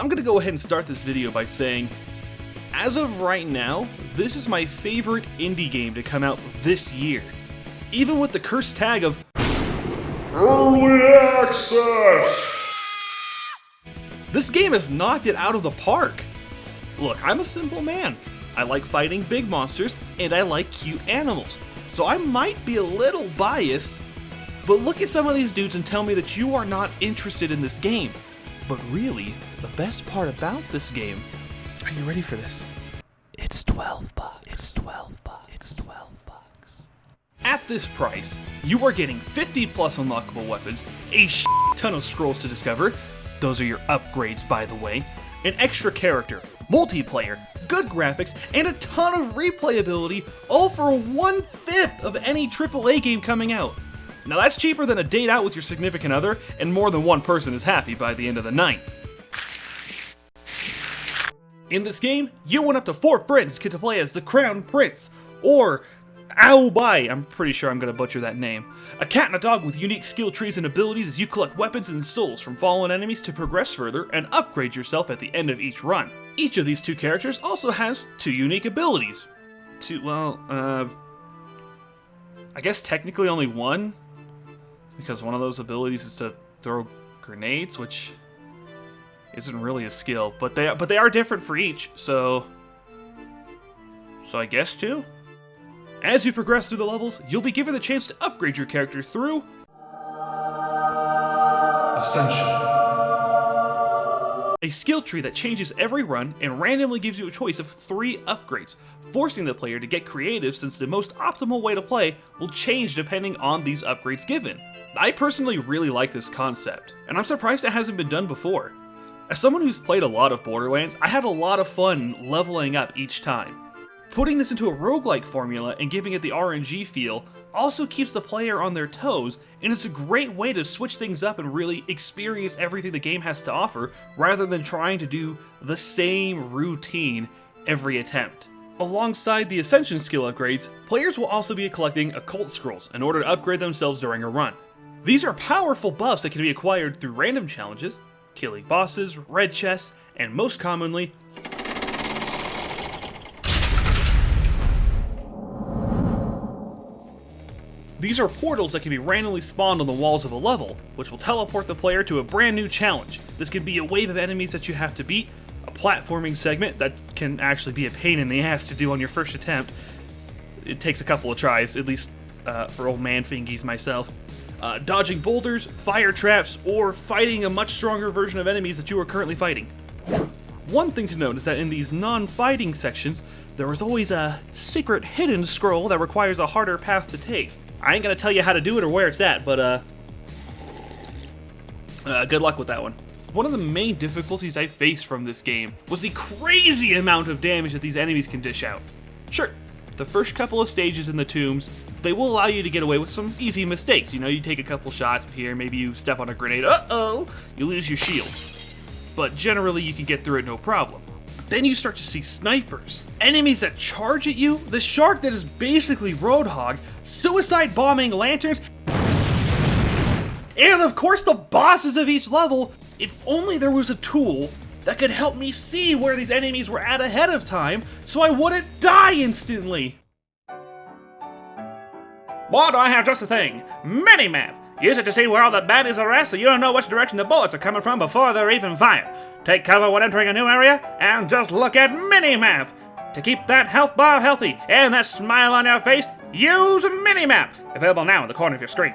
I'm gonna go ahead and start this video by saying, as of right now, this is my favorite indie game to come out this year. Even with the cursed tag of Early Access! This game has knocked it out of the park. Look, I'm a simple man. I like fighting big monsters, and I like cute animals. So I might be a little biased, but look at some of these dudes and tell me that you are not interested in this game. But really, the best part about this game, are you ready for this? It's 12 bucks. It's 12 bucks. It's 12 bucks. At this price, you are getting 50 plus unlockable weapons, a ton of scrolls to discover, those are your upgrades by the way, an extra character, multiplayer, good graphics, and a ton of replayability, all for 1/5 of any AAA game coming out. Now that's cheaper than a date out with your significant other, and more than one person is happy by the end of the night. In this game, you and up to 4 friends get to play as the Crown Prince, or Aobai, I'm pretty sure I'm gonna butcher that name. A cat and a dog with unique skill trees and abilities as you collect weapons and souls from fallen enemies to progress further and upgrade yourself at the end of each run. Each of these 2 characters also has 2 unique abilities. I guess technically only 1, because one of those abilities is to throw grenades, which isn't really a skill, but they are different for each, so I guess 2? As you progress through the levels, you'll be given the chance to upgrade your character through Ascension, a skill tree that changes every run and randomly gives you a choice of 3 upgrades, forcing the player to get creative since the most optimal way to play will change depending on these upgrades given. I personally really like this concept, and I'm surprised it hasn't been done before. As someone who's played a lot of Borderlands, I had a lot of fun leveling up each time. Putting this into a roguelike formula and giving it the RNG feel also keeps the player on their toes, and it's a great way to switch things up and really experience everything the game has to offer, rather than trying to do the same routine every attempt. Alongside the Ascension skill upgrades, players will also be collecting occult scrolls in order to upgrade themselves during a run. These are powerful buffs that can be acquired through random challenges, killing bosses, red chests, and most commonly, these are portals that can be randomly spawned on the walls of a level, which will teleport the player to a brand new challenge. This can be a wave of enemies that you have to beat, a platforming segment that can actually be a pain in the ass to do on your first attempt. It takes a couple of tries, at least for old man fingies myself. Dodging boulders, fire traps, or fighting a much stronger version of enemies that you are currently fighting. One thing to note is that in these non-fighting sections, there is always a secret hidden scroll that requires a harder path to take. I ain't gonna tell you how to do it or where it's at, but good luck with that one. One of the main difficulties I faced from this game was the crazy amount of damage that these enemies can dish out. Sure, the first couple of stages in the tombs, they will allow you to get away with some easy mistakes. You know, you take a couple shots here, maybe you step on a grenade, you lose your shield. But generally you can get through it no problem. But then you start to see snipers, enemies that charge at you, the shark that is basically Roadhog, suicide bombing lanterns, and of course the bosses of each level. If only there was a tool that could help me see where these enemies were at ahead of time so I wouldn't die instantly. But I have just the thing, Minimap. Use it to see where all the baddies are at so you'll know which direction the bullets are coming from before they're even fired. Take cover when entering a new area, and just look at Minimap. To keep that health bar healthy and that smile on your face, use Minimap. Available now in the corner of your screen.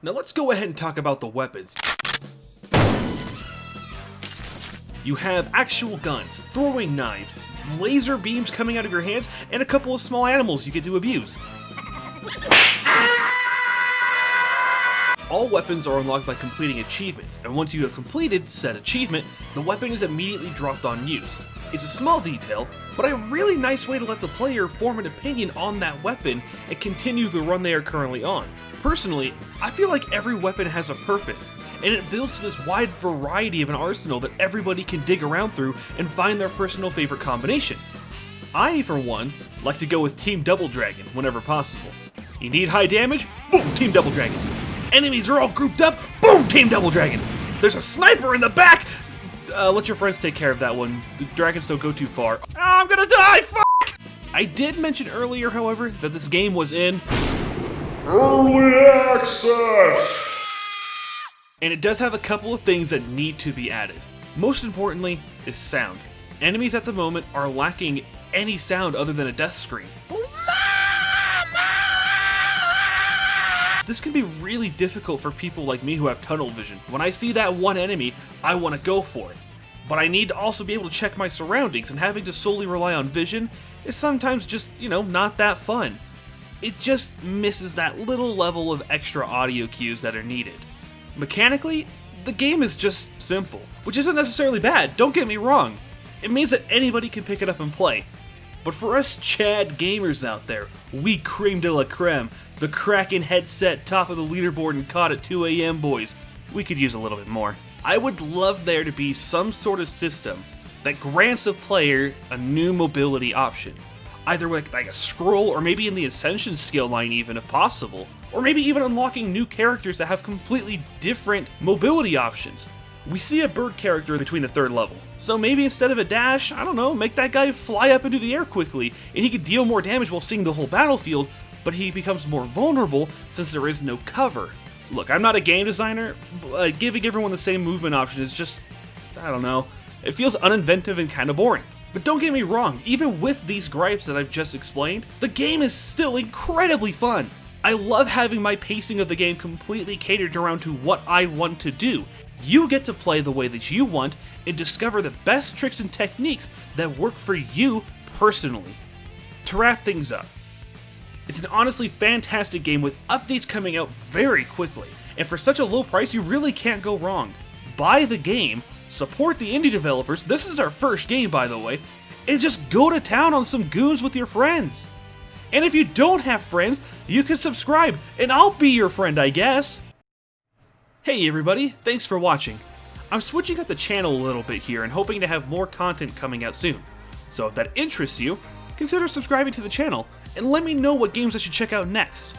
Now let's go ahead and talk about the weapons. You have actual guns, throwing knives, laser beams coming out of your hands, and a couple of small animals you get to abuse. All weapons are unlocked by completing achievements, and once you have completed said achievement, the weapon is immediately dropped on use. It's a small detail, but a really nice way to let the player form an opinion on that weapon and continue the run they are currently on. Personally, I feel like every weapon has a purpose, and it builds to this wide variety of an arsenal that everybody can dig around through and find their personal favorite combination. I, for one, like to go with Team Double Dragon whenever possible. You need high damage? Boom, Team Double Dragon. Enemies are all grouped up? Boom, Team Double Dragon. There's a sniper in the back! Let your friends take care of that one. The dragons don't go too far. Oh, I'm gonna die, fuck! I did mention earlier, however, that this game was in Early Access! And it does have a couple of things that need to be added. Most importantly is sound. Enemies at the moment are lacking any sound other than a death scream. This can be really difficult for people like me who have tunnel vision. When I see that one enemy, I want to go for it. But I need to also be able to check my surroundings, and having to solely rely on vision is sometimes just, not that fun. It just misses that little level of extra audio cues that are needed. Mechanically, the game is just simple, which isn't necessarily bad, don't get me wrong. It means that anybody can pick it up and play. But for us Chad gamers out there, we creme de la creme, the Kraken headset top of the leaderboard and caught at 2 AM boys, we could use a little bit more. I would love there to be some sort of system that grants a player a new mobility option. Either with like a scroll, or maybe in the Ascension skill line even if possible. Or maybe even unlocking new characters that have completely different mobility options. We see a bird character between the 3rd level, so maybe instead of a dash, I don't know, make that guy fly up into the air quickly, and he could deal more damage while seeing the whole battlefield, but he becomes more vulnerable since there is no cover. Look, I'm not a game designer, but giving everyone the same movement option is just, I don't know, it feels uninventive and kind of boring. But don't get me wrong, even with these gripes that I've just explained, the game is still incredibly fun. I love having my pacing of the game completely catered around to what I want to do. You get to play the way that you want and discover the best tricks and techniques that work for you personally. To wrap things up, it's an honestly fantastic game with updates coming out very quickly, and for such a low price you really can't go wrong. Buy the game, support the indie developers, this is our first game by the way, and just go to town on some goons with your friends. And if you don't have friends, you can subscribe, and I'll be your friend, I guess. Hey everybody, thanks for watching. I'm switching up the channel a little bit here and hoping to have more content coming out soon. So if that interests you, consider subscribing to the channel, and let me know what games I should check out next.